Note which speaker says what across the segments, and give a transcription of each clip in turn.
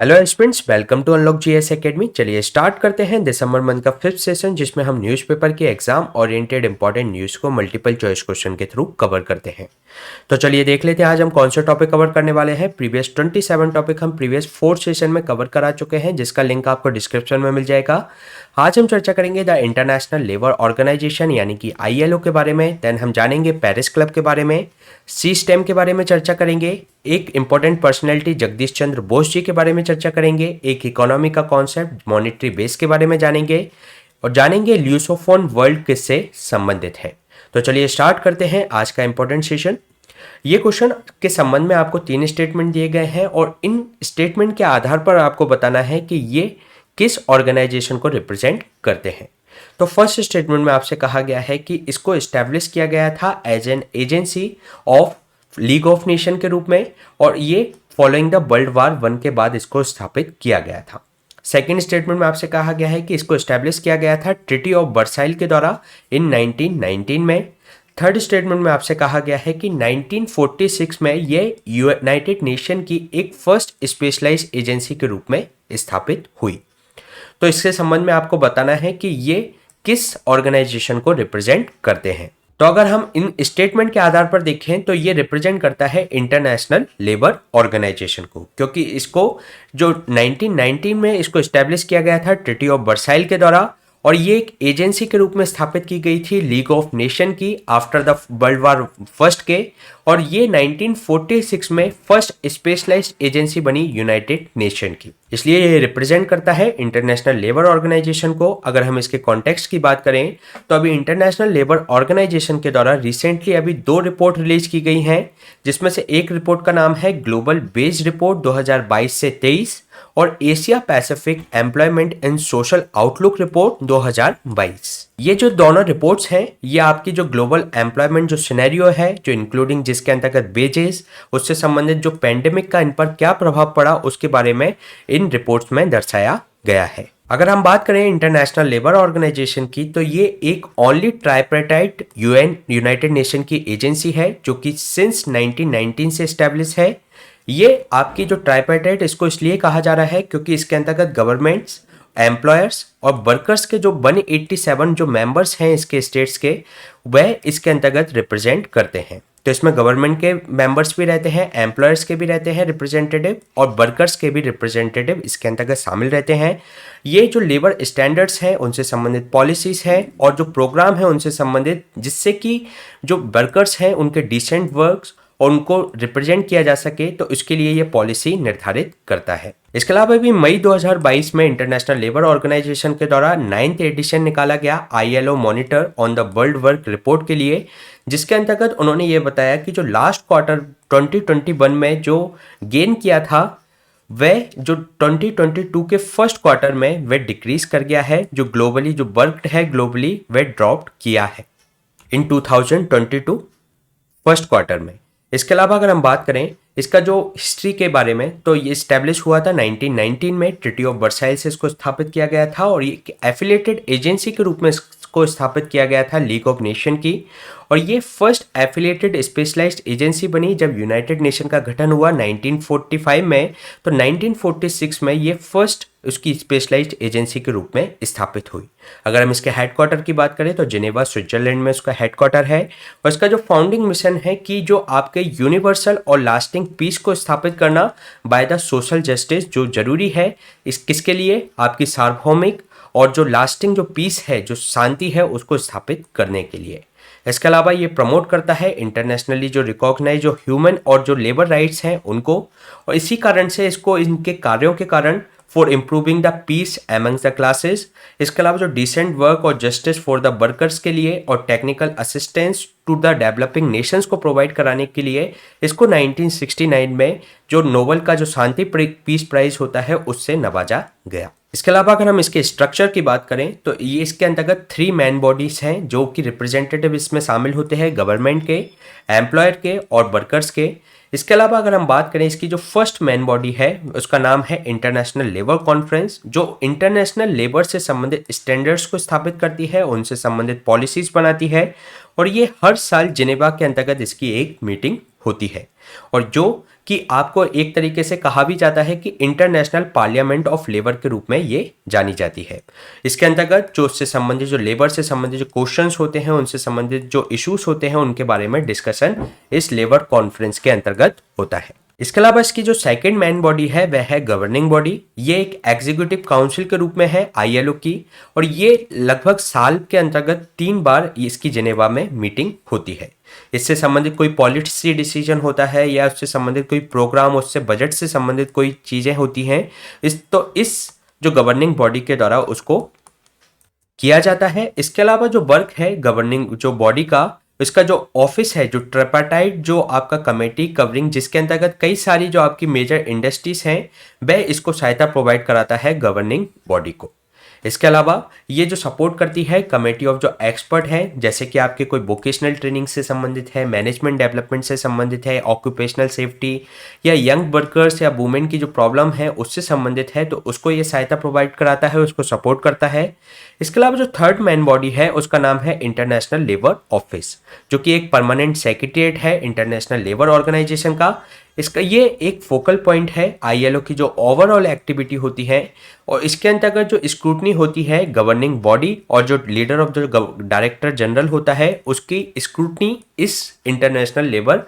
Speaker 1: Hello students, welcome to unlock GS academy. चलिए start करते हैं दिसंबर मंथ का 5th सेशन, जिसमें हम न्यूज़पेपर के एग्जाम ओरिएंटेड इंपॉर्टेंट न्यूज़ को मल्टीपल चॉइस क्वेश्चन के थ्रू कवर करते हैं। तो चलिए देख लेते हैं आज हम कौन से टॉपिक कवर करने वाले हैं। प्रीवियस 27 टॉपिक हम प्रीवियस 4 सेशन में कवर करा चुके हैं, जिसका लिंक आपको डिस्क्रिप्शन में मिल जाएगा। आज हम चर्चा करेंगे द इंटरनेशनल लेबर ऑर्गेनाइजेशन यानी कि ILO के बारे में। देन हम जानेंगे पेरिस क्लब के बारे में, सी स्टेम के बारे में चर्चा करेंगे, एक इंपॉर्टेंट पर्सनैलिटी जगदीश चंद्र बोस जी के बारे में चर्चा करेंगे, एक इकोनॉमी का कॉन्सेप्ट मॉनेटरी बेस के बारे में जानेंगे और जानेंगे ल्यूसोफोन वर्ल्ड किससे संबंधित है। तो चलिए स्टार्ट करते हैं आज का इंपॉर्टेंट सेशन। ये क्वेश्चन के संबंध में आपको 3 स्टेटमेंट दिए गए हैं और इन स्टेटमेंट के आधार पर आपको बताना है कि ये किस ऑर्गेनाइजेशन को रिप्रेजेंट करते हैं। तो फर्स्ट स्टेटमेंट में आपसे कहा गया है कि इसको इस्टेब्लिश किया गया था as an agency of League of Nations के रूप में और ये फॉलोइंग द वर्ल्ड वार 1 के बाद इसको स्थापित किया गया था। सेकेंड स्टेटमेंट में आपसे कहा गया है कि इसको इस्टेब्लिश किया गया था ट्रीटी ऑफ वर्साइल के द्वारा इन 1919 में। थर्ड स्टेटमेंट में आपसे कहा गया है कि 1946 में ये यूनाइटेड नेशन की एक फर्स्ट स्पेशलाइज्ड एजेंसी के रूप में स्थापित हुई। तो इसके संबंध में आपको बताना है कि ये किस ऑर्गेनाइजेशन को रिप्रेजेंट करते हैं। तो अगर हम इन स्टेटमेंट के आधार पर देखें तो ये रिप्रेजेंट करता है इंटरनेशनल लेबर ऑर्गेनाइजेशन को, क्योंकि इसको जो 1919 में इसको एस्टेब्लिश किया गया था ट्रीटी ऑफ वर्साइल के द्वारा और ये एक एजेंसी के रूप में स्थापित की गई थी लीग ऑफ नेशन की after the world war first के, और ये 1946 में फर्स्ट स्पेशलाइज्ड एजेंसी बनी यूनाइटेड नेशन की। इसलिए ये रिप्रेजेंट करता है इंटरनेशनल लेबर ऑर्गेनाइजेशन को। अगर हम इसके कॉन्टेक्स्ट की बात करें तो अभी इंटरनेशनल लेबर ऑर्गेनाइजेशन के द्वारा रिसेंटली अभी 2 रिपोर्ट रिलीज की गई हैं, जिसमें से एक रिपोर्ट का नाम है ग्लोबल बेस्ड रिपोर्ट 2022 से 23 और Asia Pacific employment and social outlook report 2022। ये जो दोनों रिपोर्ट्स हैं ये आपकी जो ग्लोबल एम्प्लॉयमेंट जो सिनेरियो है, जो इंक्लूडिंग जिसके अंतर्गत वेजेस, उससे संबंधित जो पेंडेमिक का इन पर क्या प्रभाव पड़ा उसके बारे में इन रिपोर्ट्स में दर्शाया गया है। अगर हम बात करें इंटरनेशनल लेबर ऑर्गेनाइजेशन की तो ये एक ओनली ट्राइपेटाइट यूनाइटेड नेशन की एजेंसी है जो कि सिंस 1919 से एस्टेब्लिश है। ये आपकी जो ट्राइपेटाइट इसको इसलिए कहा जा रहा है क्योंकि इसके अंतर्गत गवर्नमेंट्स, एम्प्लॉयर्स और वर्कर्स के जो 187 जो मेंबर्स हैं इसके स्टेट्स के, वह इसके अंतर्गत रिप्रेजेंट करते हैं। तो इसमें गवर्नमेंट के मेंबर्स भी रहते हैं, एम्प्लॉयर्स के भी रहते हैं रिप्रेजेंटेटिव और वर्कर्स के भी रिप्रेजेंटेटिव इसके अंतर्गत शामिल रहते हैं। ये जो लेबर स्टैंडर्ड्स हैं उनसे संबंधित पॉलिसीज हैं और जो प्रोग्राम है उनसे संबंधित, जिससे कि जो वर्कर्स हैं उनके डिसेंट वर्क्स और उनको रिप्रेजेंट किया जा सके, तो इसके लिए ये पॉलिसी निर्धारित करता है। इसके अलावा भी मई 2022 में इंटरनेशनल लेबर ऑर्गेनाइजेशन के द्वारा 9th एडिशन निकाला गया ILO monitor on the world work report के लिए, जिसके अंतर्गत उन्होंने ये बताया कि जो लास्ट क्वार्टर 2021 में जो गेन किया था वह जो 2022 के फर्स्ट क्वार्टर में वह डिक्रीज कर गया है। जो ग्लोबली जो वर्क है ग्लोबली वह ड्रॉप किया है इन 2022 फर्स्ट क्वार्टर में। इसके अलावा अगर हम बात करें इसका जो हिस्ट्री के बारे में तो ये स्टैब्लिश हुआ था 1919 में, ट्रीटी ऑफ वर्साइल से इसको स्थापित किया गया था और ये एफिलिएटेड एजेंसी के रूप में इसको स्थापित किया गया था लीग ऑफ नेशन की, और ये फर्स्ट एफिलिएटेड स्पेशलाइज्ड एजेंसी बनी जब यूनाइटेड नेशन का गठन हुआ 1945 में। तो 1946 में ये फर्स्ट उसकी स्पेशलाइज्ड एजेंसी के रूप में स्थापित हुई। अगर हम इसके हेडक्वार्टर की बात करें तो जिनेवा स्विट्जरलैंड में उसका हेडक्वार्टर है और इसका जो फाउंडिंग मिशन है कि जो आपके यूनिवर्सल और लास्टिंग पीस को स्थापित करना बाय द सोशल जस्टिस, जो जरूरी है इस किसके लिए, आपकी सार्वभौमिक और जो लास्टिंग जो पीस है, जो शांति है, उसको स्थापित करने के लिए। इसके अलावा ये प्रमोट करता है इंटरनेशनली जो रिकॉग्नाइज जो ह्यूमन और जो लेबर राइट्स हैं उनको, और इसी कारण से इसको इनके कार्यों के कारण for improving the peace amongst the classes. इसके अलावा जो डिसेंट वर्क और जस्टिस फॉर द वर्कर्स के लिए और technical assistance to the developing nations को प्रोवाइड कराने के लिए इसको 1969 में जो नोबेल का जो शांति पीस प्राइज होता है उससे नवाजा गया। इसके अलावा अगर हम इसके स्ट्रक्चर की बात करें तो ये इसके अंतर्गत 3 मेन बॉडीज हैं जो कि रिप्रेजेंटेटिव इसमें शामिल होते हैं, गवर्नमेंट के, एम्प्लॉयर के और वर्कर्स के। इसके अलावा अगर हम बात करें इसकी जो फर्स्ट मेन बॉडी है उसका नाम है इंटरनेशनल लेबर कॉन्फ्रेंस, जो इंटरनेशनल लेबर से संबंधित स्टैंडर्ड्स को स्थापित करती है, उनसे संबंधित पॉलिसीज बनाती है और ये हर साल जिनेवा के अंतर्गत इसकी एक मीटिंग होती है और जो कि आपको एक तरीके से कहा भी जाता है कि इंटरनेशनल पार्लियामेंट ऑफ लेबर के रूप में ये जानी जाती है। इसके अंतर्गत जो उससे संबंधित, जो लेबर से संबंधित जो क्वेश्चंस होते हैं, उनसे संबंधित जो इश्यूज होते हैं, उनके बारे में डिस्कशन इस लेबर कॉन्फ्रेंस के अंतर्गत होता है। इसके अलावा इसकी जो सेकंड मेन बॉडी है वह है गवर्निंग बॉडी। ये एक एग्जीक्यूटिव काउंसिल के रूप में है आईएलओ की, और ये लगभग साल के अंतर्गत 3 बार इसकी जेनेवा में मीटिंग होती है। इससे संबंधित कोई पॉलिसी डिसीजन होता है या उससे संबंधित कोई प्रोग्राम, उससे बजट से संबंधित कोई चीजें होती हैं, इस जो गवर्निंग बॉडी के द्वारा उसको किया जाता है। इसके अलावा जो वर्क है गवर्निंग जो बॉडी का, इसका जो ऑफिस है, जो ट्रिपार्टाइट जो आपका कमेटी कवरिंग, जिसके अंतर्गत कई सारी जो आपकी मेजर इंडस्ट्रीज हैं, वह इसको सहायता प्रोवाइड कराता है गवर्निंग बॉडी को। इसके अलावा ये जो सपोर्ट करती है कमेटी ऑफ जो एक्सपर्ट है, जैसे कि आपके कोई वोकेशनल ट्रेनिंग से संबंधित है, मैनेजमेंट डेवलपमेंट से संबंधित है, ऑक्यूपेशनल सेफ्टी या यंग वर्कर्स या वुमेन की जो प्रॉब्लम है उससे संबंधित है, तो उसको ये सहायता प्रोवाइड कराता है, उसको सपोर्ट करता है। इसके अलावा जो थर्ड मेन बॉडी है उसका नाम है इंटरनेशनल लेबर ऑफिस, जो कि एक परमानेंट सेक्रेटेरिएट है इंटरनेशनल लेबर ऑर्गेनाइजेशन का। इसका ये एक फोकल पॉइंट है आईएलओ की जो ओवरऑल एक्टिविटी होती है, और इसके अंतर्गत जो स्क्रूटनी होती है गवर्निंग बॉडी और जो लीडर ऑफ जो डायरेक्टर जनरल होता है उसकी स्क्रूटनी इस इंटरनेशनल लेबर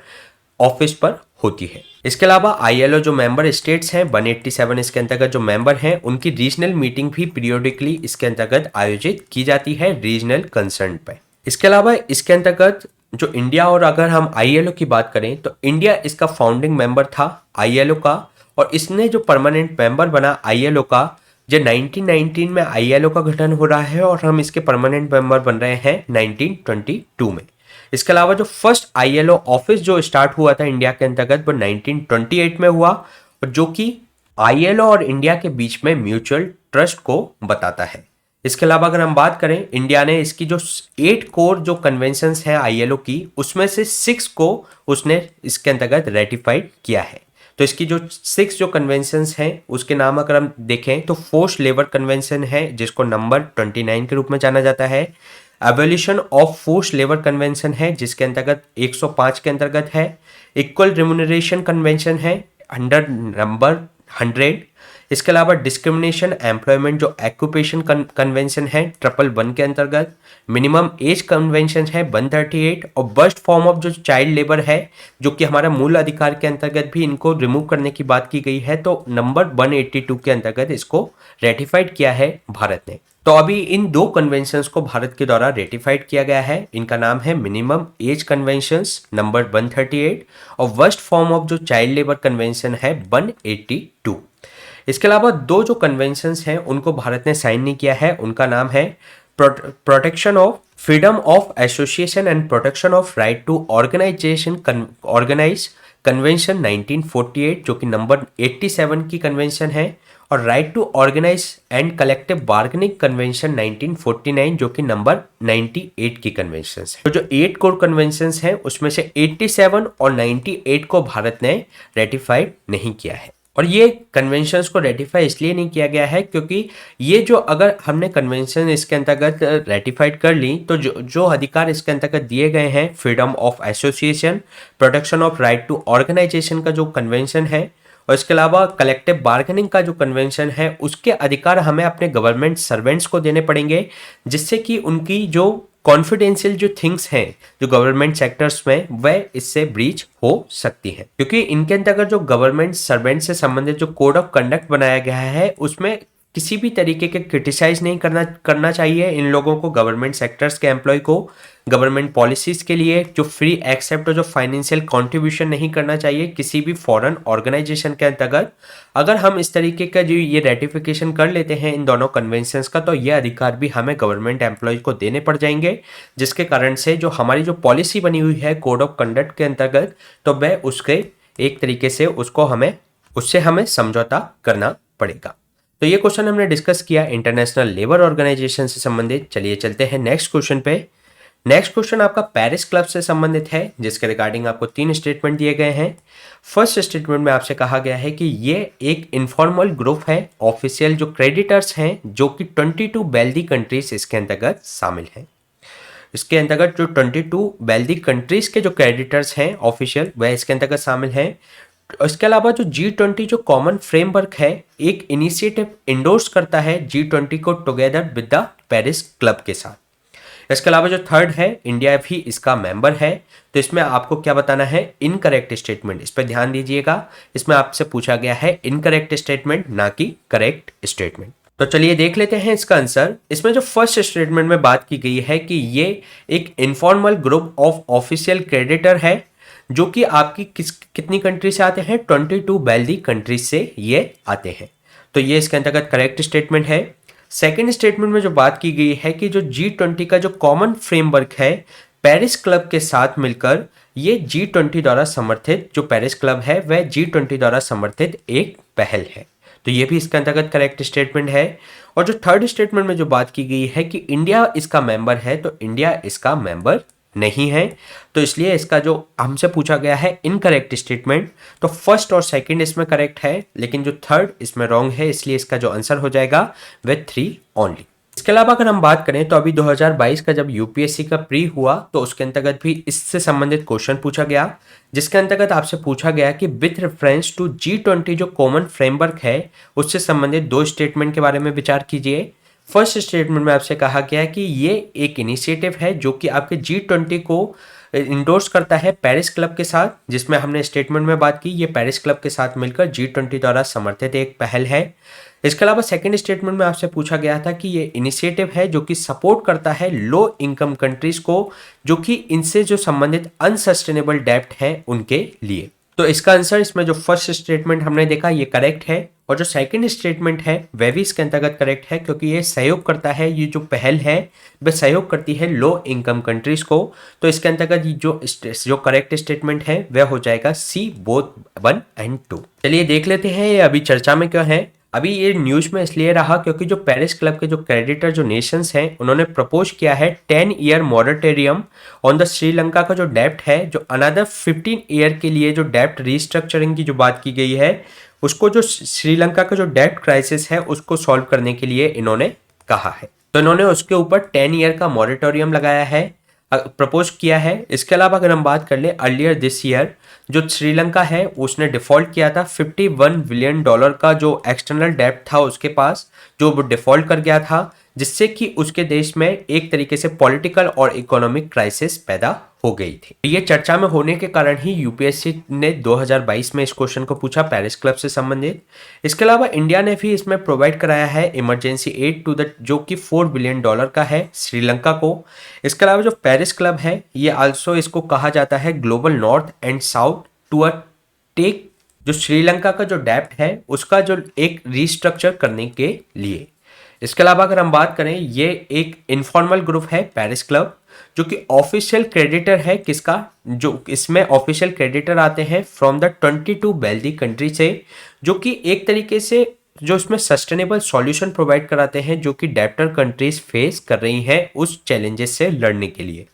Speaker 1: ऑफिस पर होती है। इसके अलावा आईएलओ जो मेंबर स्टेट्स हैं 187 इसके अंतर्गत जो मेंबर हैं, उनकी रीजनल मीटिंग भी पीरियोडिकली इसके अंतर्गत आयोजित की जाती है रीजनल कंसर्न पे। इसके अलावा इसके अंतर्गत जो इंडिया, और अगर हम आईएलओ की बात करें तो इंडिया इसका फाउंडिंग मेंबर था आईएलओ का, और इसने जो परमानेंट मेंबर बना आईएलओ का, जो 1919 में आईएलओ का गठन हो रहा है और हम इसके परमानेंट मेंबर बन रहे हैं 1922 में। इसके अलावा जो फर्स्ट आईएलओ ऑफिस जो स्टार्ट हुआ था इंडिया के अंतर्गत वो 1928 में हुआ, और जो कि आईएलओ और इंडिया के बीच में म्यूचुअल ट्रस्ट को बताता है। इसके अलावा अगर हम बात करें, इंडिया ने इसकी जो 8 कोर जो कन्वेंशंस हैं आईएलओ की, उसमें से 6 को उसने इसके अंतर्गत रेटिफाइड किया है। तो इसकी जो 6 जो कन्वेंशंस हैं उसके नाम अगर हम देखें तो फोर्स लेबर कन्वेंशन है, जिसको नंबर 29 के रूप में जाना जाता है। Abolition of force labour convention है, जिसके अंतर्गत 105 के अंतर्गत है। इक्वल रिम्यूनरेशन कन्वेंशन है अंडर नंबर 100। इसके अलावा डिस्क्रिमिनेशन एम्प्लॉयमेंट जो एक्यूपेशन कन्वेंशन है 111 के अंतर्गत। मिनिमम एज कन्वेंशन है 138, और वर्स्ट फॉर्म ऑफ जो चाइल्ड लेबर है, जो कि हमारा मूल अधिकार के अंतर्गत भी इनको रिमूव करने की बात की गई है, तो नंबर 182 के अंतर्गत इसको रेटिफाइड किया है भारत ने। तो अभी इन 2 कन्वेंशंस को भारत के द्वारा रेटिफाइड किया गया है। इनका नाम है मिनिमम एज कन्वेंशंस नंबर 138, और वर्स्ट फॉर्म ऑफ जो चाइल्ड लेबर कन्वेंशन है 182। इसके अलावा 2 जो कन्वेंशंस हैं उनको भारत ने साइन नहीं किया है। उनका नाम है protection of freedom of association and protection of right to organise convention 1948, जो कि नंबर 87 की कन्वेंशन है, और right to organise and collective bargaining convention 1949, जो कि नंबर 98 की कन्वेंशन है। तो जो 8 कोर कन्वेंशन हैं उसमें से 87 और 98 को भारत ने रेटिफाइड नहीं किया है। और ये कन्वेंशंस को रेटिफाई इसलिए नहीं किया गया है क्योंकि ये जो अगर हमने कन्वेंशन इसके अंतर्गत रेटिफाइड कर ली, तो जो अधिकार इसके अंतर्गत दिए गए हैं, freedom of association, protection of right to organisation का जो कन्वेंशन है, और इसके अलावा कलेक्टिव बार्गेनिंग का जो कन्वेंशन है, उसके अधिकार हमें अपने गवर्नमेंट सर्वेंट्स को देने पड़ेंगे, जिससे कि उनकी जो कॉन्फिडेंशियल जो थिंग्स हैं जो गवर्नमेंट सेक्टर्स में, वह इससे ब्रीच हो सकती है। क्योंकि इनके अंतर्गत जो गवर्नमेंट सर्वेंट से संबंधित जो कोड ऑफ कंडक्ट बनाया गया है उसमें किसी भी तरीके के क्रिटिसाइज नहीं करना चाहिए इन लोगों को, गवर्नमेंट सेक्टर्स के एम्प्लॉय को। गवर्नमेंट पॉलिसीज के लिए जो फ्री एक्सेप्ट और जो फाइनेंशियल कंट्रीब्यूशन नहीं करना चाहिए किसी भी फॉरेन ऑर्गेनाइजेशन के अंतर्गत। अगर हम इस तरीके का जो ये रेटिफिकेशन कर लेते हैं इन दोनों कन्वेंशंस का, तो ये अधिकार भी हमें गवर्नमेंट एम्प्लॉय को देने पड़ जाएंगे, जिसके कारण से जो हमारी जो पॉलिसी बनी हुई है कोड ऑफ कंडक्ट के अंतर्गत, तो वह उसके एक तरीके से उससे हमें समझौता करना पड़ेगा। तो ये क्वेश्चन हमने डिस्कस किया इंटरनेशनल लेबर ऑर्गेनाइजेशन से संबंधित। चलिए चलते हैं नेक्स्ट क्वेश्चन पे। नेक्स्ट क्वेश्चन आपका पेरिस क्लब से संबंधित है, जिसके रिगार्डिंग आपको 3 स्टेटमेंट दिए गए हैं। फर्स्ट स्टेटमेंट में आपसे कहा गया है कि ये एक इनफॉर्मल ग्रुप है, ऑफिशियल जो क्रेडिटर्स हैं, जो कि 22 वेल्दी कंट्रीज इसके अंतर्गत शामिल हैं। इसके अंतर्गत जो 22 वेल्दी कंट्रीज के जो क्रेडिटर्स हैं ऑफिशियल, वह इसके अंतर्गत शामिल हैं। इसके अलावा जो G20 जो कॉमन फ्रेमवर्क है, एक इनिशिएटिव इंडोर्स करता है G20 को together with the Paris club के साथ। इसके अलावा जो थर्ड है, इंडिया भी इसका मेंबर है। तो इसमें आपको क्या बताना है, इनकरेक्ट स्टेटमेंट। इस पर ध्यान दीजिएगा, इसमें आपसे पूछा गया है इनकरेक्ट स्टेटमेंट, ना कि करेक्ट स्टेटमेंट। तो चलिए देख लेते हैं इसका आंसर। इसमें जो फर्स्ट स्टेटमेंट में बात की गई है कि ये एक informal group of official creditor है, जो कि आपकी कितनी कंट्री से आते हैं, 22 वेल्दी कंट्रीज से ये आते हैं। तो ये इसके अंतर्गत करेक्ट स्टेटमेंट है। सेकेंड स्टेटमेंट में जो बात की गई है कि जो G20 का जो कॉमन फ्रेमवर्क है पेरिस क्लब के साथ मिलकर, ये G20 द्वारा समर्थित, जो पेरिस क्लब है वह G20 द्वारा समर्थित एक पहल है। तो ये भी इसके अंतर्गत करेक्ट स्टेटमेंट है। और जो थर्ड स्टेटमेंट में जो बात की गई है कि इंडिया इसका मेंबर है, तो इंडिया इसका मेंबर नहीं है। तो इसलिए इसका जो हमसे पूछा गया है इनकरेक्ट स्टेटमेंट, तो फर्स्ट और सेकंड इसमें करेक्ट है, लेकिन जो थर्ड इसमें रॉन्ग है, इसलिए इसका जो आंसर हो जाएगा वह 3 ओनली। इसके अलावा अगर हम बात करें तो अभी 2022 का जब यूपीएससी का प्री हुआ, तो उसके अंतर्गत भी इससे संबंधित क्वेश्चन पूछा गया, जिसके अंतर्गत आपसे पूछा गया कि विथ रेफरेंस टू G20 जो कॉमन फ्रेमवर्क है, उससे संबंधित 2 स्टेटमेंट के बारे में विचार कीजिए। फर्स्ट स्टेटमेंट में आपसे कहा गया कि ये एक इनिशिएटिव है जो कि आपके G20 को इंडोर्स करता है पेरिस क्लब के साथ, जिसमें हमने स्टेटमेंट में बात की, ये पेरिस क्लब के साथ मिलकर G20 द्वारा समर्थित एक पहल है। इसके अलावा सेकंड स्टेटमेंट में आपसे पूछा गया था कि ये इनिशिएटिव है जो कि सपोर्ट करता है लो इनकम कंट्रीज को, जो कि इनसे जो संबंधित अनसस्टेनेबल डेब्ट है उनके लिए। तो इसका आंसर इसमें जो फर्स्ट स्टेटमेंट हमने देखा ये करेक्ट है, और जो सेकंड स्टेटमेंट है वह भी इसके अंतर्गत करेक्ट है, क्योंकि ये सहयोग करता है, ये जो पहल है वह सहयोग करती है लो इनकम कंट्रीज को। तो इसके अंतर्गत जो करेक्ट स्टेटमेंट है वह हो जाएगा सी, बोथ 1 and 2। चलिए देख लेते हैं ये अभी चर्चा में क्यों है। अभी ये न्यूज में इसलिए रहा क्योंकि जो पेरिस क्लब के जो क्रेडिटर जो नेशंस हैं, उन्होंने प्रपोज किया है 10 year moratorium on the Sri Lanka का जो डेब्ट है, जो अनदर 15 ईयर के लिए जो डेब्ट रीस्ट्रक्चरिंग की जो बात की गई है, उसको जो श्रीलंका का जो डेब्ट क्राइसिस है उसको सॉल्व करने के लिए इन्होंने कहा है। तो इन्होंने उसके ऊपर 10 ईयर का मॉरेटोरियम लगाया है, प्रपोज किया है। इसके अलावा अगर हम बात कर ले, अर्लियर दिस ईयर जो श्रीलंका है उसने डिफॉल्ट किया था, $51 बिलियन का जो एक्सटर्नल डेब्ट था उसके पास, जो वो डिफॉल्ट कर गया था, जिससे कि उसके देश में एक तरीके से पॉलिटिकल और इकोनॉमिक क्राइसिस पैदा हो गई थी। ये चर्चा में होने के कारण ही यूपीएससी ने 2022 में इस क्वेश्चन को पूछा पेरिस क्लब से संबंधित। इसके अलावा इंडिया ने भी इसमें प्रोवाइड कराया है इमरजेंसी एड टू द, जो कि $4 बिलियन का है श्रीलंका को। इसके अलावा जो पेरिस क्लब है, ये आल्सो इसको कहा जाता है global north and south to a tech, जो श्रीलंका का जो डेब्ट है उसका जो एक रीस्ट्रक्चर करने के लिए। इसके अलावा अगर हम बात करें, ये एक इनफॉर्मल ग्रुप है पेरिस क्लब, जो कि ऑफिशियल क्रेडिटर है किसका, जो इसमें ऑफिशियल क्रेडिटर आते हैं फ्रॉम द 22 वेल्दी कंट्री से, जो कि एक तरीके से जो इसमें सस्टेनेबल सॉल्यूशन प्रोवाइड कराते हैं, जो कि डेब्टर कंट्रीज फेस कर रही हैं उस चैलेंजेस से लड़ने के लिए।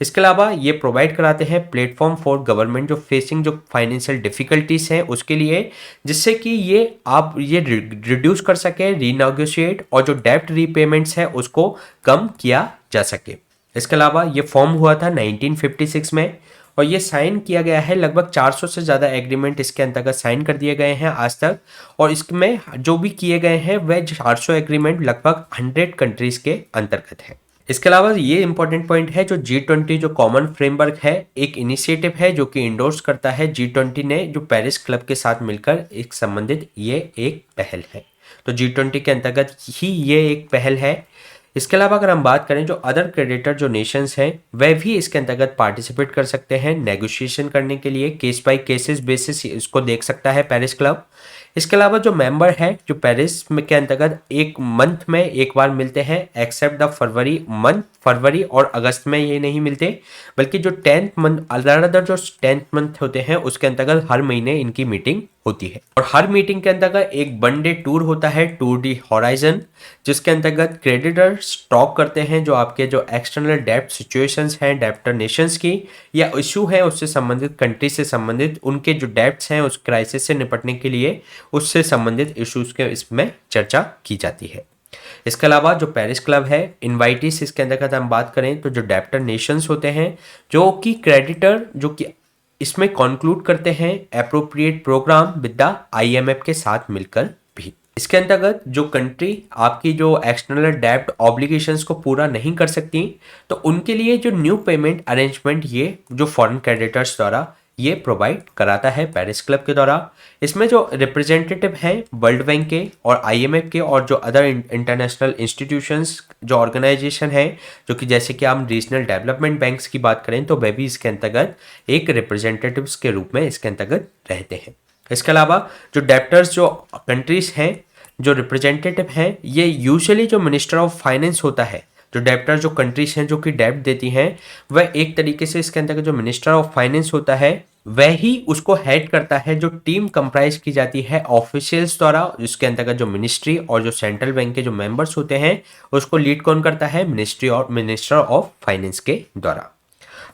Speaker 1: इसके अलावा ये प्रोवाइड कराते हैं प्लेटफॉर्म फॉर गवर्नमेंट जो फेसिंग जो फाइनेंशियल डिफिकल्टीज हैं उसके लिए, जिससे कि ये रिड्यूस कर सके, रीनेगोशिएट, और जो डेब्ट रीपेमेंट्स है उसको कम किया जा सके। इसके अलावा ये फॉर्म हुआ था 1956 में, और ये साइन किया गया है, लगभग 400 से ज़्यादा एग्रीमेंट इसके अंतर्गत साइन कर दिए गए हैं आज तक, और इसमें जो भी किए गए हैं वह 400 एग्रीमेंट लगभग 100 कंट्रीज के अंतर्गत है। इसके अलावा ये इंपॉर्टेंट पॉइंट है, जो G20 जो कॉमन फ्रेमवर्क है एक इनिशिएटिव है जो कि इंडोर्स करता है G20 ने, जो पेरिस क्लब के साथ मिलकर एक संबंधित ये एक पहल है। तो G20 के अंतर्गत ही ये एक पहल है। इसके अलावा अगर हम बात करें, जो अदर क्रेडिटर जो नेशंस हैं वह भी इसके अंतर्गत पार्टिसिपेट कर सकते हैं नेगोशिएशन करने के लिए, केस बाय केसेस बेसिस इसको देख सकता है पेरिस क्लब। इसके अलावा जो मेंबर है जो पेरिस में के अंतर्गत एक मंथ में एक बार मिलते हैं, एक्सेप्ट द फरवरी और अगस्त में ये नहीं मिलते, बल्कि जो 10th मंथ अदर जो 10th मंथ होते हैं उसके अंतर्गत हर महीने इनकी मीटिंग होती है। और हर मीटिंग के अंतर्गत एक 1 डे टूर होता है, टूर डी हॉराइजन, जिसके अंतर्गत क्रेडिटर्स टॉक करते हैं जो आपके जो एक्सटर्नल डेब्ट सिचुएशंस हैं डेब्टर नेशंस की, या इशू है उससे संबंधित कंट्री से संबंधित उनके जो डेब्ट्स हैं उस क्राइसिस से निपटने के लिए उससे संबंधित इश्यूज के इसमें चर्चा की जाती है। इसके अलावा जो पेरिस क्लब है इनवाइटीज, इसके अंतर्गत हम बात करें तो जो डेब्टर नेशंस होते हैं, जो कि क्रेडिटर जो कि इसमें कंक्लूड करते हैं appropriate programme with the IMF के साथ मिलकर भी। इसके अंतर्गत जो कंट्री आपकी जो एक्सटर्नल डेब्ट ऑब्लिगेशंस को पूरा नहीं कर सकती, तो उनके लिए जो न्यू पेमेंट अरेंजमेंट ये जो फॉरेन क्रेडिटर्स द्वारा ये प्रोवाइड कराता है पेरिस क्लब के द्वारा। इसमें जो रिप्रेजेंटेटिव हैं वर्ल्ड बैंक के और आईएमएफ के और जो अदर इंटरनेशनल इंस्टीट्यूशंस जो ऑर्गेनाइजेशन है, जो कि जैसे कि हम रीजनल डेवलपमेंट बैंक्स की बात करें तो वह भी इसके अंतर्गत एक रिप्रेजेंटेटिव्स के रूप में इसके अंतर्गत रहते हैं। इसके अलावा जो डेप्टर्स जो कंट्रीज हैं जो रिप्रेजेंटेटिव हैं, ये यूजुअली जो मिनिस्टर ऑफ फाइनेंस होता है, जो डेप्टर जो कंट्रीज हैं जो कि डेप्ट देती हैं, वह एक तरीके से इसके अंतर्गत जो मिनिस्टर ऑफ फाइनेंस होता है वह ही उसको हेड करता है। जो टीम कंप्राइज की जाती है ऑफिशियल्स द्वारा, जिसके अंतर्गत जो मिनिस्ट्री और जो सेंट्रल बैंक के जो मेंबर्स होते हैं उसको लीड कौन करता है, मिनिस्ट्री और मिनिस्टर ऑफ फाइनेंस के द्वारा।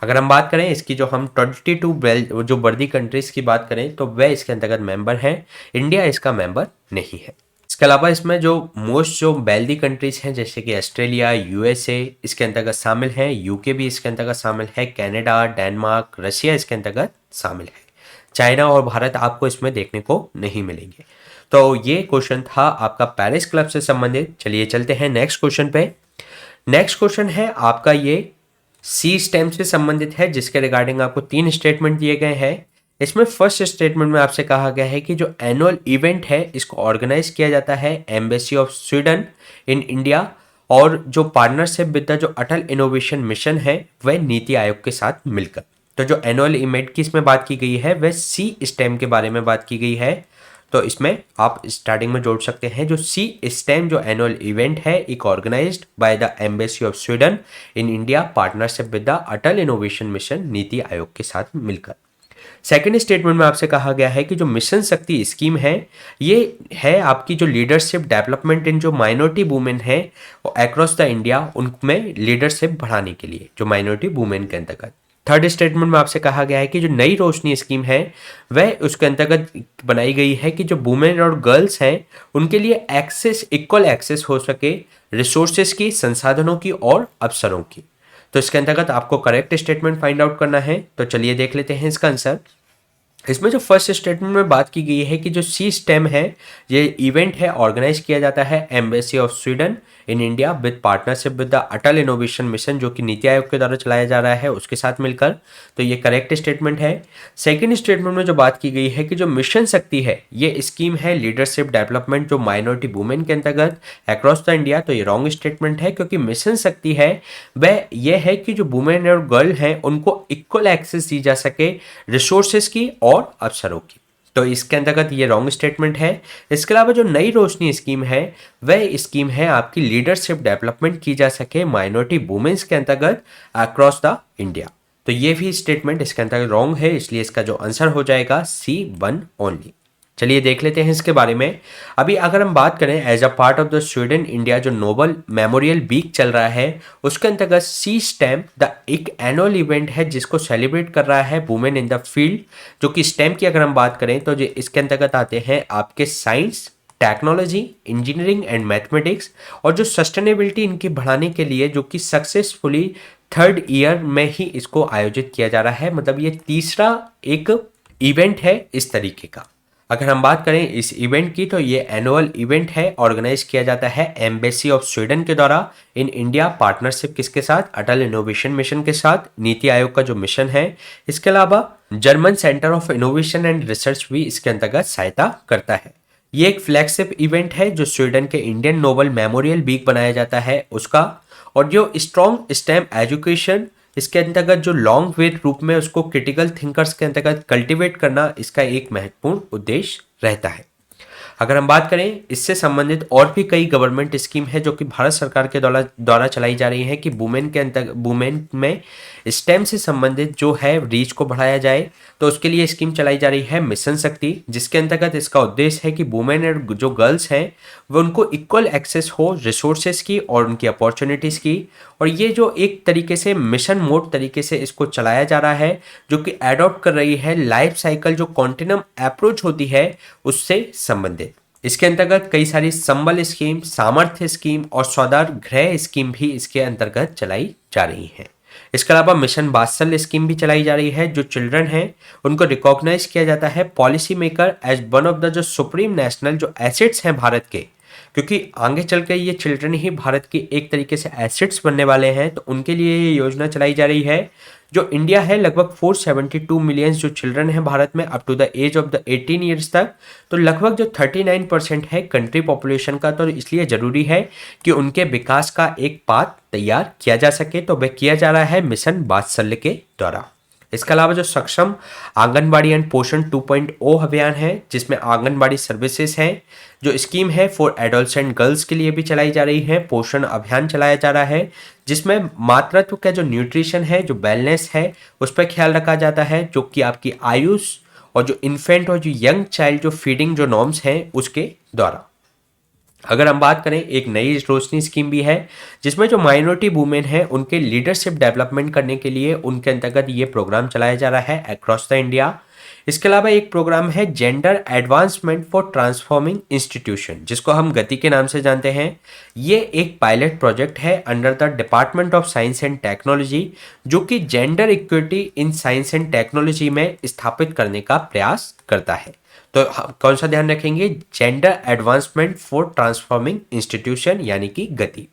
Speaker 1: अगर हम बात करें इसकी जो हम 22 जो वर्दी कंट्रीज की बात करें तो वह इसके अंतर्गत मेंबर है, इंडिया इसका मेंबर नहीं है। इसके अलावा इसमें जो मोस्ट जो वेल्दी कंट्रीज हैं जैसे कि ऑस्ट्रेलिया, यूएसए इसके अंतर्गत शामिल है, यूके भी इसके अंतर्गत शामिल है, कनाडा, डेनमार्क, रशिया इसके अंतर्गत शामिल है। चाइना और भारत आपको इसमें देखने को नहीं मिलेंगे। तो ये क्वेश्चन था आपका पेरिस क्लब से संबंधित। चलिए चलते हैं नेक्स्ट क्वेश्चन पे। नेक्स्ट क्वेश्चन है आपका ये सी स्टेम से संबंधित है, जिसके रिगार्डिंग आपको 3 स्टेटमेंट दिए गए हैं। इसमें फर्स्ट स्टेटमेंट में आपसे कहा गया है कि जो एनुअल इवेंट है इसको ऑर्गेनाइज किया जाता है embassy of Sweden in India, और जो पार्टनरशिप विद द जो अटल इनोवेशन मिशन है वह नीति आयोग के साथ मिलकर। तो जो एनुअल इवेंट की इसमें बात की गई है वह सी स्टेम के बारे में बात की गई है। तो इसमें आप स्टार्टिंग में जोड़ सकते हैं जो सी स्टेम जो एनुअल इवेंट है एक organised by the embassy of Sweden in India partnership with the Atal innovation mission NITI Aayog के साथ मिलकर। सेकेंड स्टेटमेंट में आपसे कहा गया है कि जो मिशन शक्ति स्कीम है ये है आपकी जो लीडरशिप डेवलपमेंट इन जो माइनॉरिटी वुमेन है अक्रॉस द इंडिया, उनमें लीडरशिप बढ़ाने के लिए जो माइनॉरिटी वुमेन के अंतर्गत। थर्ड स्टेटमेंट में आपसे कहा गया है कि जो नई रोशनी स्कीम है वह उसके अंतर्गत बनाई गई है कि जो वुमेन और गर्ल्स हैं उनके लिए एक्सेस इक्वल एक्सेस हो सके रिसोर्सेज की, संसाधनों की और अवसरों की। तो इसके अंतर्गत आपको करेक्ट स्टेटमेंट फाइंड आउट करना है। तो चलिए देख लेते हैं इसका आंसर। इसमें जो फर्स्ट स्टेटमेंट में बात की गई है कि जो सी स्टेम है ये इवेंट है ऑर्गेनाइज किया जाता है embassy of Sweden in India with partnership with the Atal innovation mission, जो कि नीति आयोग के द्वारा चलाया जा रहा है उसके साथ मिलकर। तो ये करेक्ट स्टेटमेंट है। सेकंड स्टेटमेंट में जो बात की गई है कि जो मिशन शक्ति है ये स्कीम है लीडरशिप डेवलपमेंट जो माइनॉरिटी वुमेन के अंतर्गत अक्रॉस द इंडिया। तो ये रॉन्ग स्टेटमेंट है, क्योंकि मिशन शक्ति है वह यह है कि जो वुमेन और गर्ल हैं उनको इक्वल एक्सेस दी जा सके रिसोर्सेज की और अवसरों की। तो इसके अंतर्गत ये रॉन्ग स्टेटमेंट है। इसके अलावा जो नई रोशनी स्कीम है वह स्कीम है आपकी लीडरशिप डेवलपमेंट की जा सके माइनॉरिटी वुमेन्स के अंतर्गत अक्रॉस द इंडिया। तो ये भी स्टेटमेंट इसके अंतर्गत रॉन्ग है, इसलिए इसका जो आंसर हो जाएगा C1 ओनली। चलिए देख लेते हैं इसके बारे में। अभी अगर हम बात करें as a part of the Sweden India जो नोबल मेमोरियल वीक चल रहा है उसके अंतर्गत सी स्टेम द एक एनुअल इवेंट है जिसको सेलिब्रेट कर रहा है वुमेन इन द फील्ड। जो कि स्टेम की अगर हम बात करें तो जो इसके अंतर्गत आते हैं आपके science, technology, engineering and mathematics, और जो सस्टेनेबिलिटी इनकी बढ़ाने के लिए जो कि सक्सेसफुली थर्ड ईयर में ही इसको आयोजित किया जा रहा है। मतलब ये तीसरा एक इवेंट है इस तरीके का। अगर हम बात करें इस इवेंट की तो ये एनुअल इवेंट है, ऑर्गेनाइज किया जाता है एम्बेसी ऑफ स्वीडन के द्वारा इन इंडिया पार्टनरशिप किसके साथ, अटल इनोवेशन मिशन के साथ, नीति आयोग का जो मिशन है। इसके अलावा German centre of innovation and research भी इसके अंतर्गत सहायता करता है। ये एक फ्लैगशिप इवेंट है जो स्वीडन के इंडियन नोबल मेमोरियल वीक बनाया जाता है उसका। और जो स्ट्रॉन्ग स्टेम एजुकेशन इसके अंतर्गत जो लॉन्ग वेट रूप में उसको क्रिटिकल थिंकर्स के अंतर्गत कल्टीवेट करना इसका एक महत्वपूर्ण उद्देश्य रहता है। अगर हम बात करें इससे संबंधित और भी कई गवर्नमेंट स्कीम है जो कि भारत सरकार के द्वारा चलाई जा रही है कि वुमेन में स्टेम से संबंधित जो है रीच को बढ़ाया जाए। तो उसके लिए स्कीम चलाई जा रही है मिशन शक्ति, जिसके अंतर्गत इसका उद्देश्य है कि वुमेन और जो गर्ल्स हैं वो उनको इक्वल एक्सेस हो रिसोर्सेज की और उनकी अपॉर्चुनिटीज़ की। और ये जो एक तरीके से मिशन मोड तरीके से इसको चलाया जा रहा है जो कि एडॉप्ट कर रही है लाइफ साइकिल जो कॉन्टिनम अप्रोच होती है उससे संबंधित। इसके अंतर्गत कई सारी संबल स्कीम, सामर्थ्य स्कीम और स्वाधार गृह स्कीम भी इसके अंतर्गत चलाई जा रही हैं। इसके अलावा मिशन वात्सल्य स्कीम भी चलाई जा रही है। जो चिल्ड्रन हैं उनको रिकॉग्नाइज किया जाता है policy maker as one of the जो सुप्रीम नेशनल जो एसेट्स हैं भारत के, क्योंकि आगे चल के ये चिल्ड्रन ही भारत की एक तरीके से एसेट्स बनने वाले हैं। तो उनके लिए ये योजना चलाई जा रही है। जो इंडिया है लगभग 472 मिलियन जो चिल्ड्रन हैं भारत में up to the age of the 18 years तक, तो लगभग जो 39% है कंट्री पॉपुलेशन का। तो इसलिए ज़रूरी है कि उनके विकास का एक पाथ तैयार किया जा सके, तो वह किया जा रहा है मिशन वात्सल्य के द्वारा। इसके अलावा जो सक्षम आंगनबाड़ी एंड पोषण 2.0 अभियान है, जिसमें आंगनबाड़ी सर्विसेज हैं, जो स्कीम है फॉर एडोलसेंट गर्ल्स के लिए भी चलाई जा रही है। पोषण अभियान चलाया जा रहा है जिसमें मातृत्व का जो न्यूट्रिशन है, जो वेलनेस है, उस पर ख्याल रखा जाता है, जो कि आपकी आयुष और जो इन्फेंट और जो यंग चाइल्ड जो फीडिंग जो नॉर्म्स हैं उसके द्वारा। अगर हम बात करें, एक नई रोशनी स्कीम भी है जिसमें जो माइनॉरिटी वुमेन है उनके लीडरशिप डेवलपमेंट करने के लिए उनके अंतर्गत ये प्रोग्राम चलाया जा रहा है अक्रॉस द इंडिया। इसके अलावा एक प्रोग्राम है gender advancement for transforming institution, जिसको हम गति के नाम से जानते हैं। ये एक पायलट प्रोजेक्ट है under the department of science and technology, जो कि gender equity in science and technology में स्थापित करने का प्रयास करता है। तो कौन सा ध्यान रखेंगे? Gender advancement for transforming institution यानी कि गति।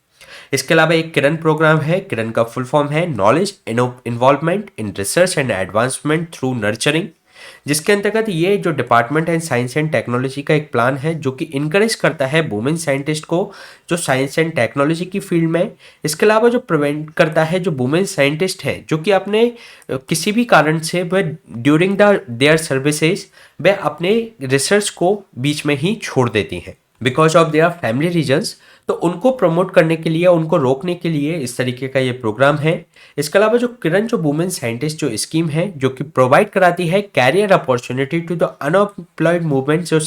Speaker 1: इसके अलावा एक किरण प्रोग्राम है। किरण का फुल फॉर्म है knowledge involvement in research and advancement through nurturing, जिसके अंतर्गत ये जो डिपार्टमेंट है साइंस एंड टेक्नोलॉजी का एक प्लान है जो कि इनकरेज करता है वुमेन साइंटिस्ट को जो साइंस एंड टेक्नोलॉजी की फील्ड में। इसके अलावा जो प्रिवेंट करता है जो वुमेन साइंटिस्ट हैं जो कि अपने किसी भी कारण से वह ड्यूरिंग द देयर सर्विसेज वह अपने रिसर्च को बीच में ही छोड़ देती हैं because of their family reasons. तो उनको प्रमोट करने के लिए, उनको रोकने के लिए इस तरीके का ये प्रोग्राम है। इसके अलावा जो किरण जो वुमेन साइंटिस्ट जो स्कीम है जो कि प्रोवाइड कराती है career opportunity to the unemployed movement. जो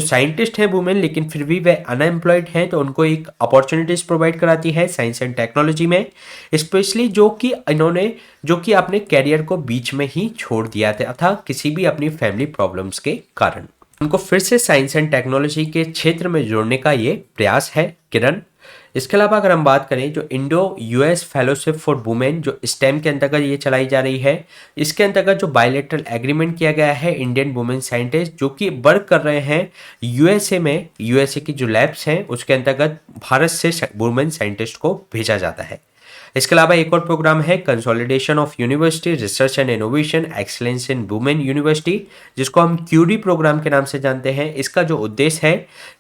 Speaker 1: साइंटिस्ट हैं वुमेन लेकिन फिर भी वे अनएम्प्लॉयड हैं, तो उनको एक अपॉर्चुनिटीज प्रोवाइड कराती है साइंस एंड टेक्नोलॉजी में, स्पेशली जो कि अपने कैरियर को बीच में ही छोड़ दिया था किसी भी अपनी फैमिली प्रॉब्लम्स के कारण। उनको फिर से साइंस एंड टेक्नोलॉजी के क्षेत्र में जोड़ने का ये प्रयास है किरण। इसके अलावा अगर हम बात करें जो Indo US fellowship for women जो स्टेम के अंतर्गत ये चलाई जा रही है, इसके अंतर्गत जो बायलैटरल एग्रीमेंट किया गया है इंडियन वुमेन साइंटिस्ट जो कि वर्क कर रहे हैं यूएसए में, यूएसए की जो लैब्स हैं उसके अंतर्गत भारत से वुमेन साइंटिस्ट को भेजा जाता है। इसके अलावा एक और प्रोग्राम है consolidation of university research and innovation excellence in women university, जिसको हम क्यूडी प्रोग्राम के नाम से जानते हैं। इसका जो उद्देश्य है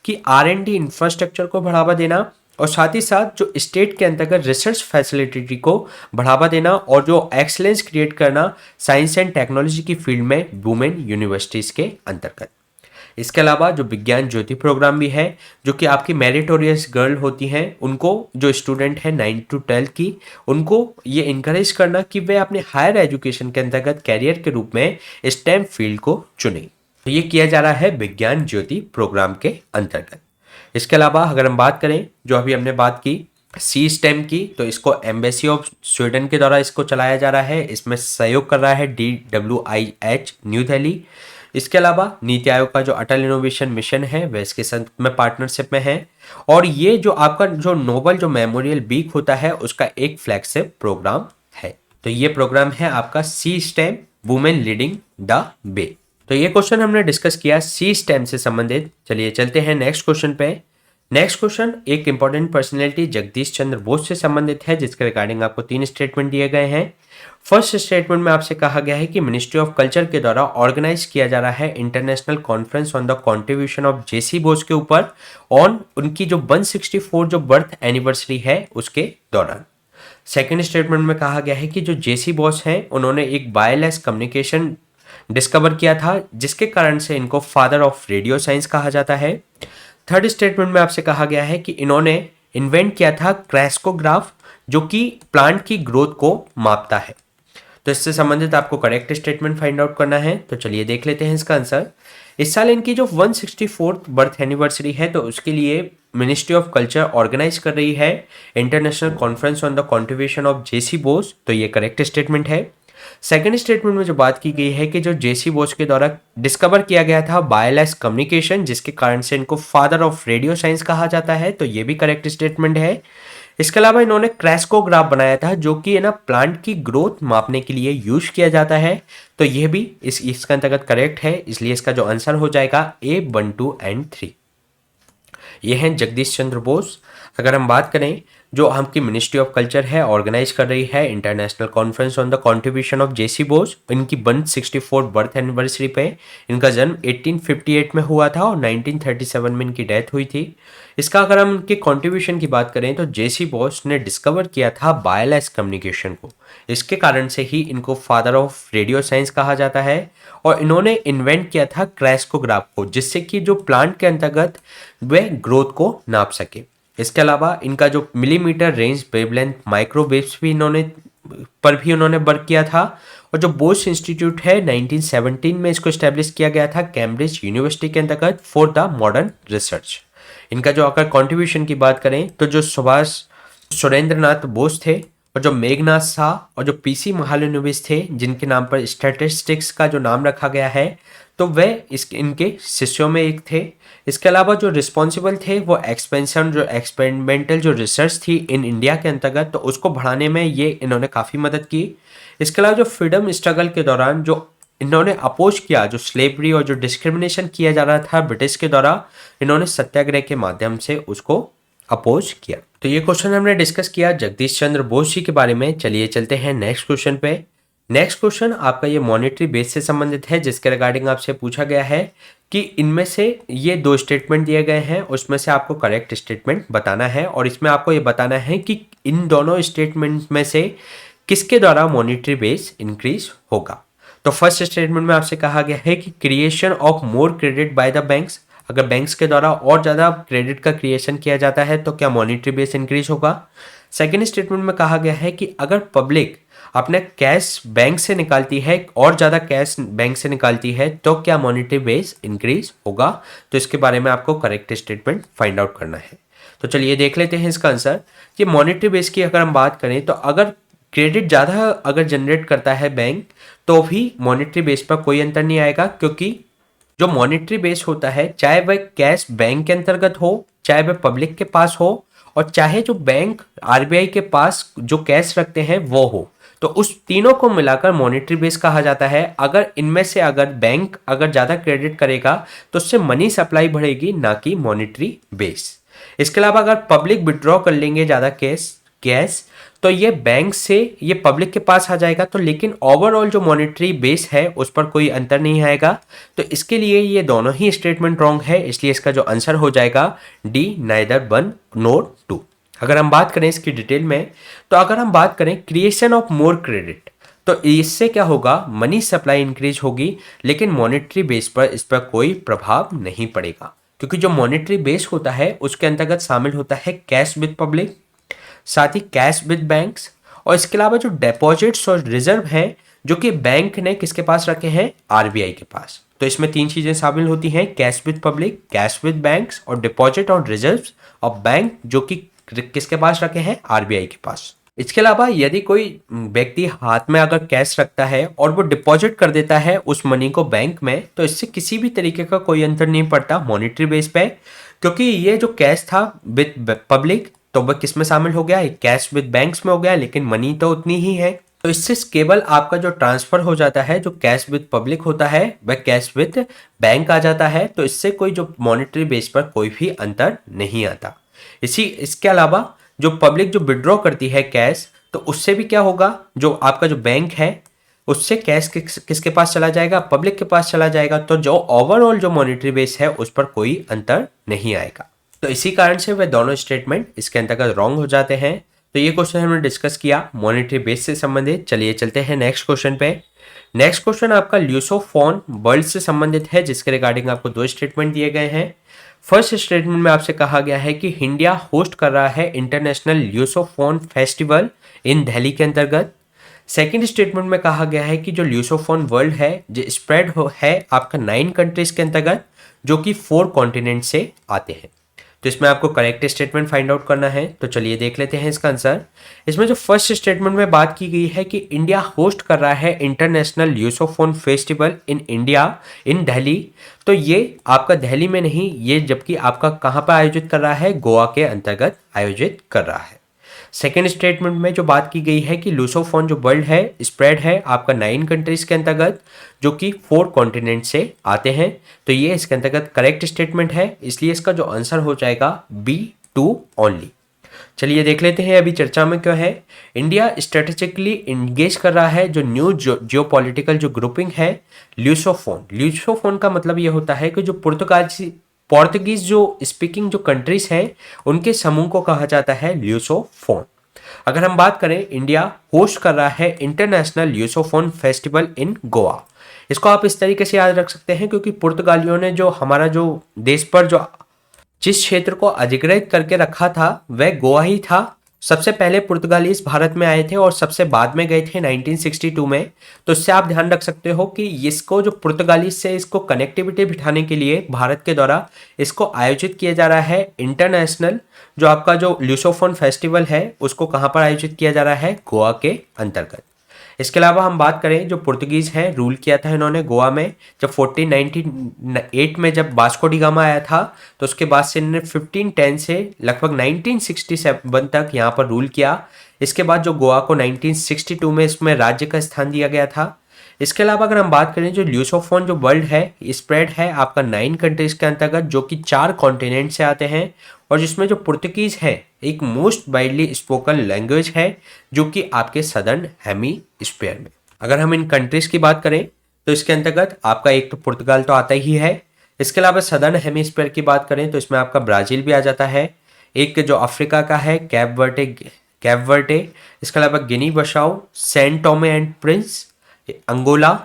Speaker 1: कि R&D इंफ्रास्ट्रक्चर को बढ़ावा देना और साथ ही साथ जो स्टेट के अंतर्गत रिसर्च फैसिलिटी को बढ़ावा देना और जो एक्सीलेंस क्रिएट करना साइंस एंड टेक्नोलॉजी की फील्ड में वुमेन यूनिवर्सिटीज़ के अंतर्गत। इसके अलावा जो विज्ञान ज्योति प्रोग्राम भी है जो कि आपकी मेरिटोरियस गर्ल होती हैं, उनको जो स्टूडेंट है 9 to 12 की, उनको ये इनकरेज करना कि वे अपने हायर एजुकेशन के अंतर्गत कैरियर के रूप में स्टेम फील्ड को चुने। तो ये किया जा रहा है विज्ञान ज्योति प्रोग्राम के अंतर्गत। इसके अलावा अगर हम बात करें जो अभी हमने बात की सी स्टेम की, तो इसको एम्बेसी ऑफ स्वीडन के द्वारा इसको चलाया जा रहा है। इसमें सहयोग कर रहा है DWIH न्यू दिल्ली। इसके अलावा नीति आयोग का जो अटल इनोवेशन मिशन है वह इसके साथ में पार्टनरशिप में है और ये जो आपका जो नोबल जो मेमोरियल वीक होता है उसका एक फ्लैगशिप प्रोग्राम है। तो ये प्रोग्राम है आपका C STEM women leading the way. तो ये क्वेश्चन हमने डिस्कस किया सी स्टेम से संबंधित। चलिए चलते हैं नेक्स्ट क्वेश्चन पे। नेक्स्ट क्वेश्चन एक इंपॉर्टेंट पर्सनैलिटी जगदीश चंद्र बोस से संबंधित है जिसके रिगार्डिंग आपको 3 स्टेटमेंट दिए गए हैं। फर्स्ट स्टेटमेंट में आपसे कहा गया है कि मिनिस्ट्री ऑफ कल्चर के द्वारा ऑर्गेनाइज किया जा रहा है international conference on the contribution of J C Bose के ऊपर ऑन उनकी जो 164 जो बर्थ एनिवर्सरी है उसके दौरान। सेकेंड स्टेटमेंट में कहा गया है कि जो जेसी बोस हैं उन्होंने एक वायरलेस कम्युनिकेशन डिस्कवर किया था जिसके कारण से इनको फादर ऑफ रेडियो साइंस कहा जाता है। थर्ड स्टेटमेंट में आपसे कहा गया है कि इन्होंने इन्वेंट किया था क्रैस्कोग्राफ जो कि प्लांट की ग्रोथ को मापता है। तो इससे संबंधित आपको करेक्ट स्टेटमेंट फाइंड आउट करना है। तो चलिए देख लेते हैं इसका आंसर। इस साल इनकी जो 164th बर्थ एनिवर्सरी है तो उसके लिए मिनिस्ट्री ऑफ कल्चर ऑर्गेनाइज कर रही है international conference on the contribution of J C Bose. तो ये करेक्ट स्टेटमेंट है। सेकेंड स्टेटमेंट में जो बात की गई है कि जो जेसी बोस के द्वारा डिस्कवर किया गया था वायरलेस कम्युनिकेशन जिसके कारण से इनको फादर ऑफ रेडियो साइंस कहा जाता है, तो ये भी करेक्ट स्टेटमेंट है। इसके अलावा इन्होंने क्रैस्कोग्राफ बनाया था जो कि है ना प्लांट की ग्रोथ मापने के लिए यूज किया जाता है। तो यह भी इसके अंतर्गत करेक्ट है, इसलिए इसका जो आंसर हो जाएगा ए 1, 2 एंड 3। ये हैं जगदीश चंद्र बोस। अगर हम बात करें, जो हमकी मिनिस्ट्री ऑफ कल्चर है ऑर्गेनाइज कर रही है international conference on the contribution of J C Bose. इनकी 164 बर्थ एनिवर्सरी पे इनका जन्म 1858 में हुआ था और 1937 में इनकी डेथ हुई थी। इसका अगर हम इनके कंट्रीब्यूशन की बात करें तो जेसी बोस ने डिस्कवर किया था वायरलेस कम्युनिकेशन को। इसके कारण से ही इनको फादर ऑफ रेडियो साइंस कहा जाता है। और इन्होंने इन्वेंट किया था क्रैस्कोग्राफ को, जिससे कि जो प्लांट के अंतर्गत वे ग्रोथ को नाप सके। इसके अलावा इनका जो मिलीमीटर रेंज वेवलेंथ माइक्रोवेव्स भी उन्होंने वर्क किया था। और जो बोस इंस्टीट्यूट है 1917 में इसको स्टैब्लिश किया गया था कैम्ब्रिज यूनिवर्सिटी के अंतर्गत फॉर द मॉडर्न रिसर्च। इनका जो अगर कॉन्ट्रीब्यूशन की बात करें तो जो सुभाष सुरेंद्रनाथ बोस थे और जो मेघनाथ शाह और जो पीसी महालनोबिस थे, जिनके नाम पर स्टैटिस्टिक्स का जो नाम रखा गया है, तो वे इनके शिष्यों में एक थे। इसके अलावा जो रिस्पॉन्सिबल थे वो एक्सपेरिमेंटल जो रिसर्च थी इन इंडिया के अंतर्गत, तो उसको बढ़ाने में ये इन्होंने काफ़ी मदद की। इसके अलावा जो फ्रीडम स्ट्रगल के दौरान जो इन्होंने अपोज किया, जो स्लेवरी और जो डिस्क्रिमिनेशन किया जा रहा था ब्रिटिश के द्वारा, इन्होंने सत्याग्रह के माध्यम से उसको अपोज किया। तो ये क्वेश्चन हमने डिस्कस किया जगदीश चंद्र बोस जी के बारे में। चलिए चलते हैं नेक्स्ट क्वेश्चन पे। नेक्स्ट क्वेश्चन आपका ये मॉनेटरी बेस से संबंधित है, जिसके रिगार्डिंग आपसे पूछा गया है कि इनमें से ये 2 स्टेटमेंट दिए गए हैं, उसमें से आपको करेक्ट स्टेटमेंट बताना है। और इसमें आपको ये बताना है कि इन दोनों स्टेटमेंट में से किसके द्वारा मॉनेटरी बेस इंक्रीज होगा। तो फर्स्ट स्टेटमेंट में आपसे कहा गया है कि creation of more credit by the banks, अगर बैंक्स के द्वारा और ज़्यादा क्रेडिट का क्रिएशन किया जाता है तो क्या मॉनेटरी बेस इंक्रीज होगा। सेकेंड स्टेटमेंट में कहा गया है कि अगर पब्लिक अपने कैश बैंक से निकालती है और ज़्यादा कैश बैंक से निकालती है तो क्या मॉनेटरी बेस इंक्रीज होगा। तो इसके बारे में आपको करेक्ट स्टेटमेंट फाइंड आउट करना है। तो चलिए देख लेते हैं इसका आंसर कि मॉनेटरी बेस की अगर हम बात करें तो अगर क्रेडिट ज़्यादा अगर जनरेट करता है बैंक तो भी मॉनेटरी बेस पर कोई अंतर नहीं आएगा, क्योंकि जो मॉनेटरी बेस होता है चाहे वह कैश बैंक के अंतर्गत हो, चाहे वह पब्लिक के पास हो, और चाहे जो बैंक आरबीआई के पास जो कैश रखते हैं वो हो, तो उस तीनों को मिलाकर मॉनेटरी बेस कहा जाता है। अगर इनमें से अगर बैंक अगर ज़्यादा क्रेडिट करेगा तो उससे मनी सप्लाई बढ़ेगी, ना कि मॉनेटरी बेस। इसके अलावा अगर पब्लिक विड्रॉ कर लेंगे ज़्यादा कैश तो ये बैंक से ये पब्लिक के पास आ जाएगा, तो लेकिन ओवरऑल जो मॉनेटरी बेस है उस पर कोई अंतर नहीं आएगा। तो इसके लिए ये दोनों ही स्टेटमेंट रॉन्ग है, इसलिए इसका जो आंसर हो जाएगा डी, नाइदर 1 नोर 2। अगर हम बात करें इसकी डिटेल में, तो अगर हम बात करें क्रिएशन ऑफ मोर क्रेडिट, तो इससे क्या होगा, मनी सप्लाई इंक्रीज होगी, लेकिन मॉनेटरी बेस पर इस पर कोई प्रभाव नहीं पड़ेगा, क्योंकि जो मॉनेटरी बेस होता है उसके अंतर्गत शामिल होता है कैश विद पब्लिक, साथ ही कैश विद बैंक्स, और इसके अलावा जो डिपॉजिट्स और रिजर्व हैं जो कि बैंक ने किसके पास रखे हैं, आरबीआई के पास। तो इसमें 3 चीजें शामिल होती हैं, cash with public, cash with banks और डिपॉजिट और रिजर्व्स ऑफ बैंक, जो कि किसके पास रखे हैं, आरबीआई के पास। इसके अलावा यदि कोई व्यक्ति हाथ में अगर कैश रखता है और वो डिपॉजिट कर देता है उस मनी को बैंक में, तो इससे किसी भी तरीके का कोई अंतर नहीं पड़ता मॉनेटरी बेस पे, क्योंकि ये जो कैश था विद पब्लिक तो वह किस में शामिल हो गया, कैश विद बैंक्स में हो गया, लेकिन मनी तो उतनी ही है। तो इससे केवल आपका जो ट्रांसफर हो जाता है, जो कैश विद पब्लिक होता है वह कैश विद बैंक आ जाता है। तो इससे कोई जो मॉनेटरी बेस पर कोई भी अंतर नहीं आता। इसके अलावा जो पब्लिक जो विड्रॉ करती है कैश, तो उससे भी क्या होगा, जो आपका जो बैंक है उससे कैश किसके पास चला जाएगा, पब्लिक के पास चला जाएगा। तो जो ओवरऑल जो मॉनेटरी बेस है उस पर कोई अंतर नहीं आएगा। तो इसी कारण से वह दोनों स्टेटमेंट इसके अंतर्गत रॉन्ग हो जाते हैं। तो ये क्वेश्चन हमने डिस्कस किया मॉनेटरी बेस से संबंधित। चलिए चलते हैं नेक्स्ट क्वेश्चन पे। नेक्स्ट क्वेश्चन आपका ल्यूसोफोन वर्ल्ड से संबंधित है, जिसके रिगार्डिंग आपको 2 स्टेटमेंट दिए गए हैं। फर्स्ट स्टेटमेंट में आपसे कहा गया है कि इंडिया होस्ट कर रहा है इंटरनेशनल ल्यूसोफोन फेस्टिवल इन दिल्ली के अंतर्गत। सेकेंड स्टेटमेंट में कहा गया है कि जो ल्यूसोफोन वर्ल्ड है जो स्प्रेड है आपका 9 कंट्रीज के अंतर्गत, जो कि 4 कॉन्टिनेंट से आते हैं। तो इसमें आपको करेक्ट स्टेटमेंट फाइंड आउट करना है। तो चलिए देख लेते हैं इसका आंसर। इसमें जो फर्स्ट स्टेटमेंट में बात की गई है कि इंडिया होस्ट कर रहा है international lusophone festival in India in Delhi, तो ये आपका दिल्ली में नहीं, ये जबकि आपका कहाँ पर आयोजित कर रहा है, गोवा के अंतर्गत आयोजित कर रहा है। सेकेंड स्टेटमेंट में जो बात की गई है कि लूसोफोन जो वर्ल्ड है स्प्रेड है आपका 9 कंट्रीज के अंतर्गत जो कि 4 कॉन्टिनेंट से आते हैं। तो ये इसके अंतर्गत करेक्ट स्टेटमेंट है, इसलिए इसका जो आंसर हो जाएगा B2 ओनली। चलिए देख लेते हैं अभी चर्चा में क्या है। इंडिया स्ट्रेटेजिकली इंगेज कर रहा है जो न्यू जियोपॉलिटिकल जो ग्रुपिंग है ल्यूसोफोन। ल्यूसोफोन का मतलब ये होता है कि जो पोर्तुगीज जो स्पीकिंग जो कंट्रीज हैं उनके समूह को कहा जाता है ल्यूसोफोन। अगर हम बात करें, इंडिया होस्ट कर रहा है इंटरनेशनल ल्यूसोफोन फेस्टिवल इन गोवा। इसको आप इस तरीके से याद रख सकते हैं क्योंकि पुर्तगालियों ने जो हमारा जो देश पर जो जिस क्षेत्र को अधिग्रहित करके रखा था वह गोवा ही था। सबसे पहले पुर्तगालीज भारत में आए थे और सबसे बाद में गए थे 1962 में। तो इससे आप ध्यान रख सकते हो कि इसको जो पुर्तगालीज से इसको कनेक्टिविटी बिठाने के लिए भारत के द्वारा इसको आयोजित किया जा रहा है। इंटरनेशनल जो आपका जो ल्यूसोफोन फेस्टिवल है उसको कहाँ पर आयोजित किया जा रहा है? गोवा के अंतर्गत। इसके अलावा हम बात करें, जो पुर्तगीज है रूल किया था इन्होंने गोवा में जब 1498 में जब वास्को डी गामा आया था, तो उसके बाद से इन्होंने 1510 से लगभग 1967 तक यहाँ पर रूल किया। इसके बाद जो गोवा को 1962 में इसमें राज्य का स्थान दिया गया था। इसके अलावा अगर हम बात करें, जो ल्यूसोफोन जो वर्ल्ड है स्प्रेड है आपका 9 कंट्रीज के अंतर्गत जो कि 4 कॉन्टिनेंट से आते हैं और जिसमें जो पुर्तगीज है एक मोस्ट वाइडली स्पोकन लैंग्वेज है जो कि आपके सदर्न हेमीस्फीयर में। अगर हम इन कंट्रीज की बात करें तो इसके अंतर्गत आपका एक तो पुर्तगाल तो आता ही है। इसके अलावा सदर्न हेमीस्फीयर की बात करें तो इसमें आपका ब्राज़ील भी आ जाता है। एक जो अफ्रीका का है कैप वर्टे। इसके अलावा गिनी बसाओ, सेंट Tome and Principe, Angola,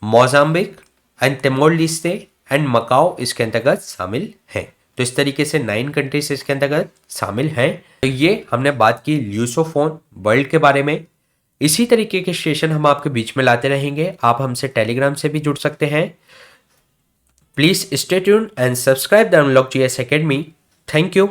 Speaker 1: Mozambique and Timor Leste and Macau इसके अंतर्गत शामिल हैं। तो इस तरीके से 9 कंट्रीज इसके अंतर्गत शामिल हैं। तो ये हमने बात की ल्यूसोफोन वर्ल्ड के बारे में। इसी तरीके के सेशन हम आपके बीच में लाते रहेंगे। आप हमसे टेलीग्राम से भी जुड़ सकते हैं। Please stay tuned and subscribe the unlock GS academy. Thank you.